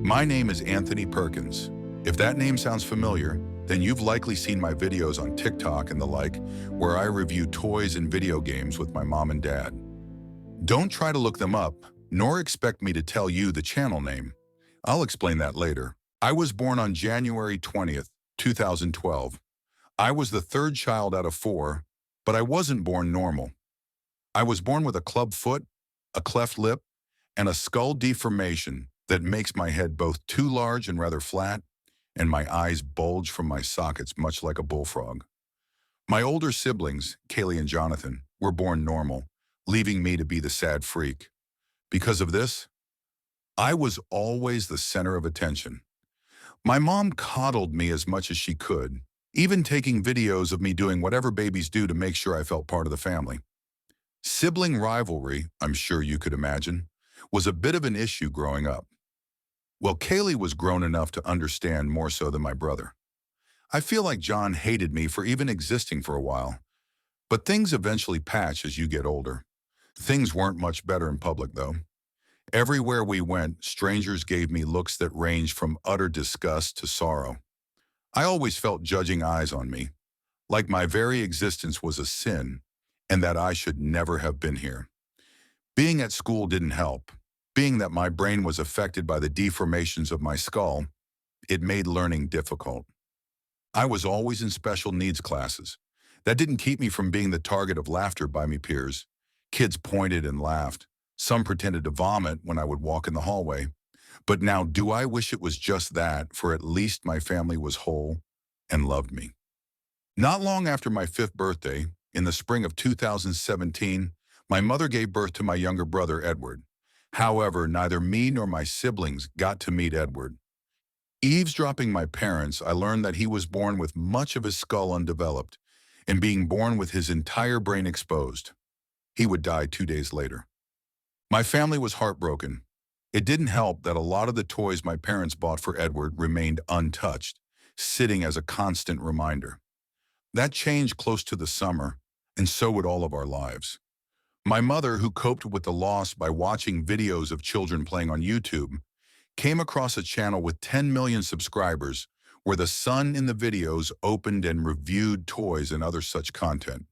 My name is Anthony Perkins. If that name sounds familiar, then you've likely seen my videos on TikTok and the like, where I review toys and video games with my mom and dad. Don't try to look them up, nor expect me to tell you the channel name. I'll explain that later. I was born on January 20th, 2012. I was the third child out of four, but I wasn't born normal. I was born with a club foot, a cleft lip, and a skull deformation that makes my head both too large and rather flat, and my eyes bulge from my sockets much like a bullfrog. My older siblings, Kaylee and Jonathan, were born normal, leaving me to be the sad freak. Because of this, I was always the center of attention. My mom coddled me as much as she could, even taking videos of me doing whatever babies do to make sure I felt part of the family. Sibling rivalry, I'm sure you could imagine, was a bit of an issue growing up. Well, Kaylee was grown enough to understand more so than my brother. I feel like John hated me for even existing for a while, but things eventually patch as you get older. Things weren't much better in public, though. Everywhere we went, strangers gave me looks that ranged from utter disgust to sorrow. I always felt judging eyes on me, like my very existence was a sin and that I should never have been here. Being at school didn't help. Being that my brain was affected by the deformations of my skull, it made learning difficult. I was always in special needs classes. That didn't keep me from being the target of laughter by me peers. Kids pointed and laughed. Some pretended to vomit when I would walk in the hallway. But now, do I wish it was just that, for at least my family was whole and loved me. Not long after my 5th birthday, in the spring of 2017, my mother gave birth to my younger brother, Edward. However, neither me nor my siblings got to meet Edward. Eavesdropping my parents, I learned that he was born with much of his skull undeveloped and being born with his entire brain exposed. He would die 2 days later. My family was heartbroken. It didn't help that a lot of the toys my parents bought for Edward remained untouched, sitting as a constant reminder. That changed close to the summer, and so would all of our lives. My mother, who coped with the loss by watching videos of children playing on YouTube, came across a channel with 10 million subscribers where the son in the videos opened and reviewed toys and other such content.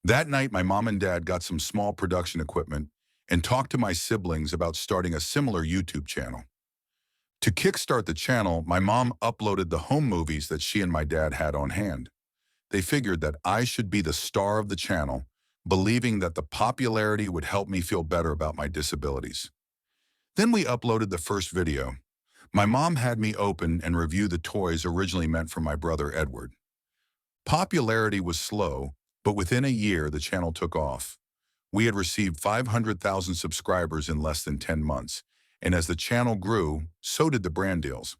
That night, my mom and dad got some small production equipment and talked to my siblings about starting a similar YouTube channel. To kickstart the channel, my mom uploaded the home movies that she and my dad had on hand. They figured that I should be the star of the channel, believing that the popularity would help me feel better about my disabilities. Then we uploaded the first video. My mom had me open and review the toys originally meant for my brother Edward. Popularity was slow, but within a year the channel took off. We had received 500,000 subscribers in less than 10 months, and as the channel grew, so did the brand deals.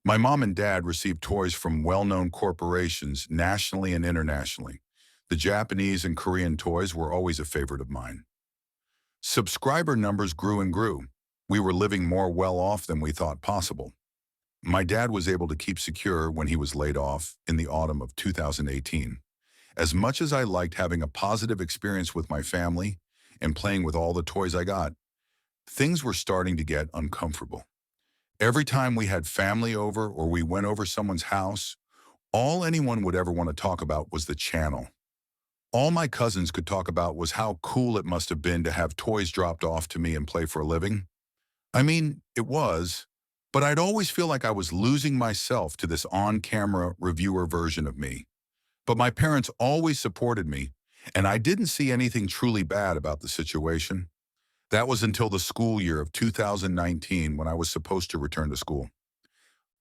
My mom and dad received toys from well-known corporations nationally and internationally. The Japanese and Korean toys were always a favorite of mine. Subscriber numbers grew and grew. We were living more well off than we thought possible. My dad was able to keep secure when he was laid off in the autumn of 2018. As much as I liked having a positive experience with my family and playing with all the toys I got, things were starting to get uncomfortable. Every time we had family over or we went over someone's house, all anyone would ever want to talk about was the channel. All my cousins could talk about was how cool it must have been to have toys dropped off to me and play for a living. I mean, it was, but I'd always feel like I was losing myself to this on-camera reviewer version of me. But my parents always supported me, and I didn't see anything truly bad about the situation. That was until the school year of 2019 when I was supposed to return to school.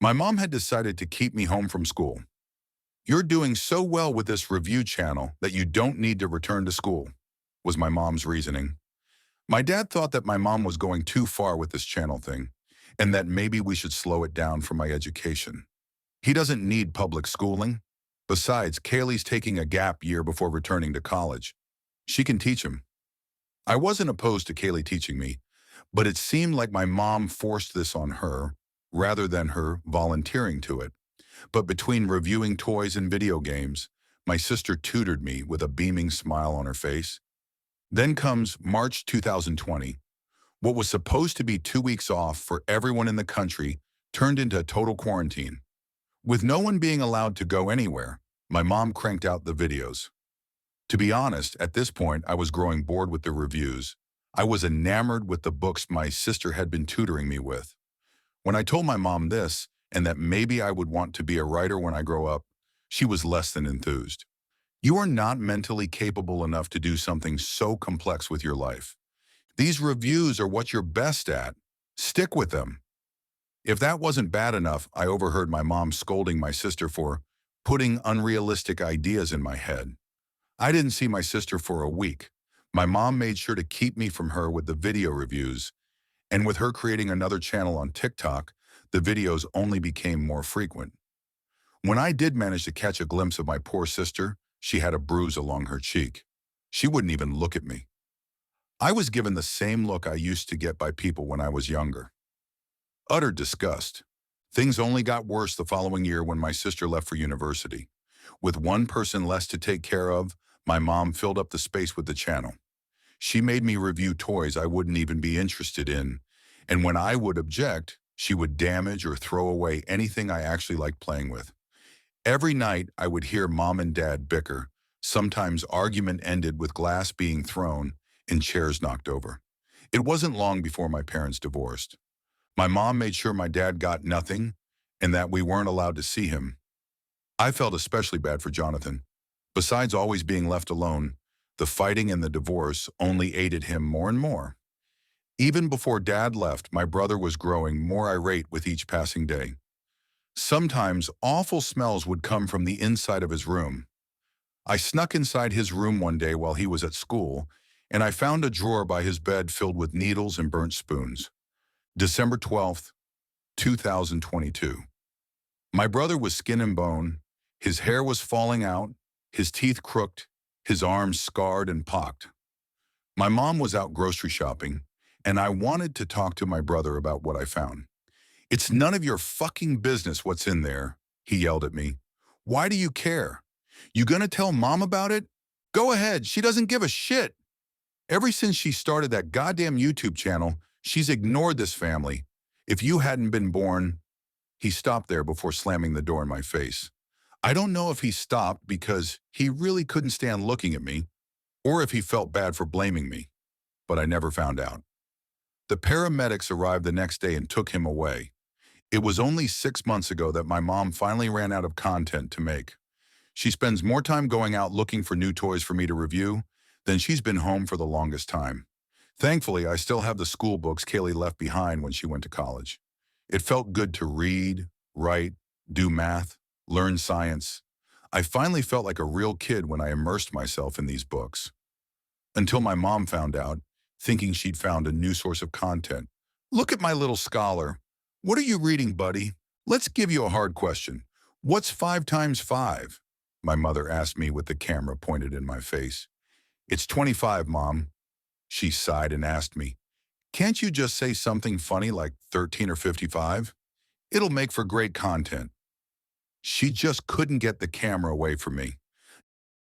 My mom had decided to keep me home from school. "You're doing so well with this review channel that you don't need to return to school," was my mom's reasoning. My dad thought that my mom was going too far with this channel thing, and that maybe we should slow it down for my education. He doesn't need public schooling. Besides, Kaylee's taking a gap year before returning to college. She can teach him. I wasn't opposed to Kaylee teaching me, but it seemed like my mom forced this on her rather than her volunteering to it. But between reviewing toys and video games, my sister tutored me with a beaming smile on her face. Then comes March 2020. What was supposed to be 2 weeks off for everyone in the country turned into a total quarantine. With no one being allowed to go anywhere, my mom cranked out the videos. To be honest, at this point, I was growing bored with the reviews. I was enamored with the books my sister had been tutoring me with. When I told my mom this, and that maybe I would want to be a writer when I grow up, she was less than enthused. You are not mentally capable enough to do something so complex with your life. These reviews are what you're best at. Stick with them. If that wasn't bad enough, I overheard my mom scolding my sister for putting unrealistic ideas in my head. I didn't see my sister for a week. My mom made sure to keep me from her with the video reviews, and with her creating another channel on TikTok, the videos only became more frequent. When I did manage to catch a glimpse of my poor sister, she had a bruise along her cheek. She wouldn't even look at me. I was given the same look I used to get by people when I was younger. Utter disgust. Things only got worse the following year when my sister left for university. With one person less to take care of, my mom filled up the space with the channel. She made me review toys I wouldn't even be interested in, and when I would object, she would damage or throw away anything I actually liked playing with. Every night, I would hear mom and dad bicker. Sometimes argument ended with glass being thrown and chairs knocked over. It wasn't long before my parents divorced. My mom made sure my dad got nothing and that we weren't allowed to see him. I felt especially bad for Jonathan. Besides always being left alone, the fighting and the divorce only aided him more and more. Even before Dad left, my brother was growing more irate with each passing day. Sometimes awful smells would come from the inside of his room. I snuck inside his room one day while he was at school, and I found a drawer by his bed filled with needles and burnt spoons. December 12th, 2022. My brother was skin and bone. His hair was falling out, his teeth crooked, his arms scarred and pocked. My mom was out grocery shopping, and I wanted to talk to my brother about what I found. "It's none of your fucking business what's in there," he yelled at me. "Why do you care? You gonna tell mom about it? Go ahead, she doesn't give a shit." Ever since she started that goddamn YouTube channel, she's ignored this family. If you hadn't been born. He stopped there before slamming the door in my face. I don't know if he stopped because he really couldn't stand looking at me, or if he felt bad for blaming me, but I never found out. The paramedics arrived the next day and took him away. It was only 6 months ago that my mom finally ran out of content to make. She spends more time going out looking for new toys for me to review than she's been home for the longest time. Thankfully, I still have the school books Kaylee left behind when she went to college. It felt good to read, write, do math, learn science. I finally felt like a real kid when I immersed myself in these books. Until my mom found out, thinking she'd found a new source of content. "Look at my little scholar. What are you reading, buddy? Let's give you a hard question. What's 5 times 5? My mother asked me with the camera pointed in my face. "It's 25, Mom." She sighed and asked me, "Can't you just say something funny like 13 or 55? It'll make for great content." She just couldn't get the camera away from me.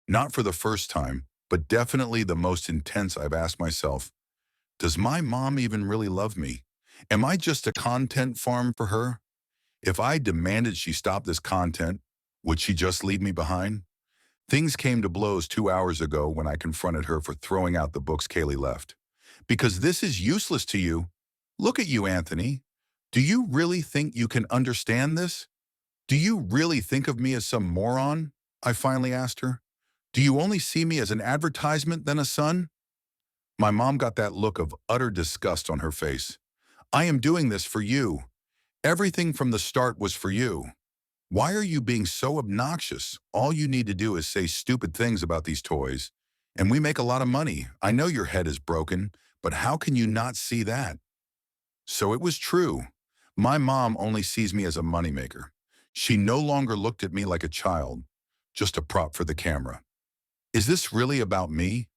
Not for the first time, but definitely the most intense I've asked myself, does my mom even really love me? Am I just a content farm for her? If I demanded she stop this content, would she just leave me behind? Things came to blows 2 hours ago when I confronted her for throwing out the books Kaylee left. "Because this is useless to you. Look at you, Anthony. Do you really think you can understand this? Do you really think of me as some moron?" I finally asked her. "Do you only see me as an advertisement than a son?" My mom got that look of utter disgust on her face. "I am doing this for you. Everything from the start was for you. Why are you being so obnoxious? All you need to do is say stupid things about these toys, and we make a lot of money. I know your head is broken, but how can you not see that?" So it was true. My mom only sees me as a moneymaker. She no longer looked at me like a child, just a prop for the camera. Is this really about me?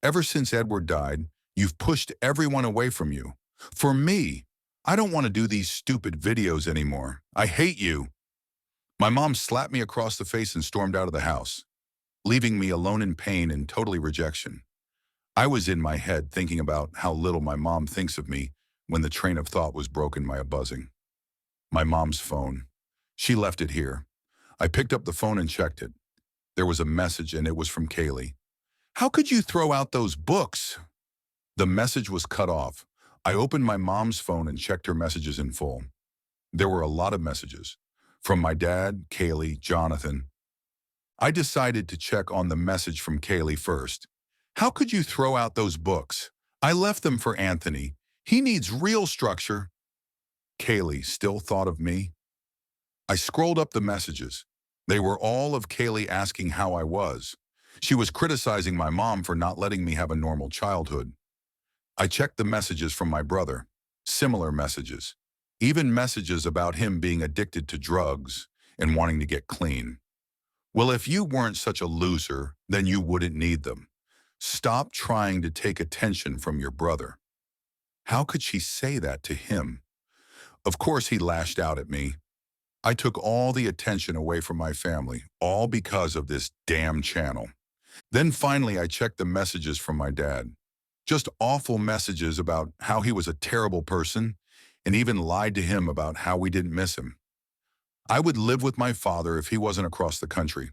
Ever since Edward died, you've pushed everyone away from you. For me, I don't want to do these stupid videos anymore. I hate you. My mom slapped me across the face and stormed out of the house, leaving me alone in pain and totally rejection. I was in my head thinking about how little my mom thinks of me when the train of thought was broken by a buzzing. My mom's phone. She left it here. I picked up the phone and checked it. There was a message and it was from Kaylee. How could you throw out those books? The message was cut off. I opened my mom's phone and checked her messages in full. There were a lot of messages. From my dad, Kaylee, Jonathan. I decided to check on the message from Kaylee first. How could you throw out those books? I left them for Anthony. He needs real structure. Kaylee still thought of me. I scrolled up the messages. They were all of Kaylee asking how I was. She was criticizing my mom for not letting me have a normal childhood. I checked the messages from my brother. Similar messages. Even messages about him being addicted to drugs and wanting to get clean. Well, if you weren't such a loser, then you wouldn't need them. Stop trying to take attention from your brother. How could she say that to him? Of course he lashed out at me. I took all the attention away from my family, all because of this damn channel. Then finally I checked the messages from my dad. Just awful messages about how he was a terrible person and even lied to him about how we didn't miss him. I would live with my father if he wasn't across the country.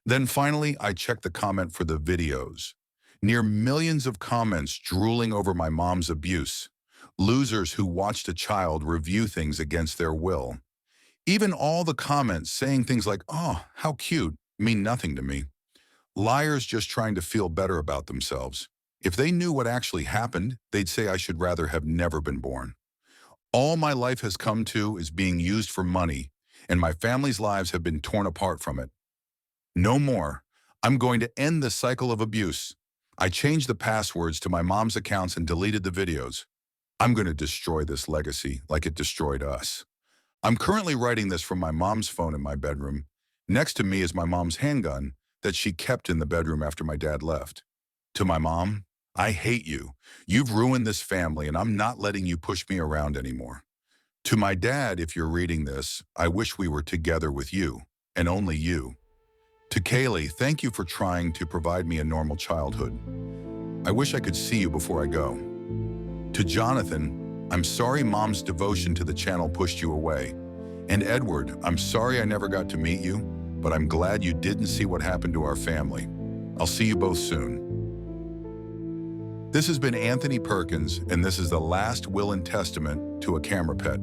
Then finally I checked the comment for the videos. Near millions of comments drooling over my mom's abuse. Losers who watched a child review things against their will. Even all the comments saying things like, "Oh, how cute," mean nothing to me. Liars just trying to feel better about themselves. If they knew what actually happened, they'd say I should rather have never been born. All my life has come to is being used for money, and my family's lives have been torn apart from it. No more. I'm going to end this cycle of abuse. I changed the passwords to my mom's accounts and deleted the videos. I'm going to destroy this legacy like it destroyed us. I'm currently writing this from my mom's phone in my bedroom. Next to me is my mom's handgun that she kept in the bedroom after my dad left. To my mom, I hate you. You've ruined this family and I'm not letting you push me around anymore. To my dad, if you're reading this, I wish we were together with you, and only you. To Kaylee, thank you for trying to provide me a normal childhood. I wish I could see you before I go. To Jonathan, I'm sorry mom's devotion to the channel pushed you away. And Edward, I'm sorry I never got to meet you, but I'm glad you didn't see what happened to our family. I'll see you both soon. This has been Anthony Perkins, and this is the last will and testament to a camera pet.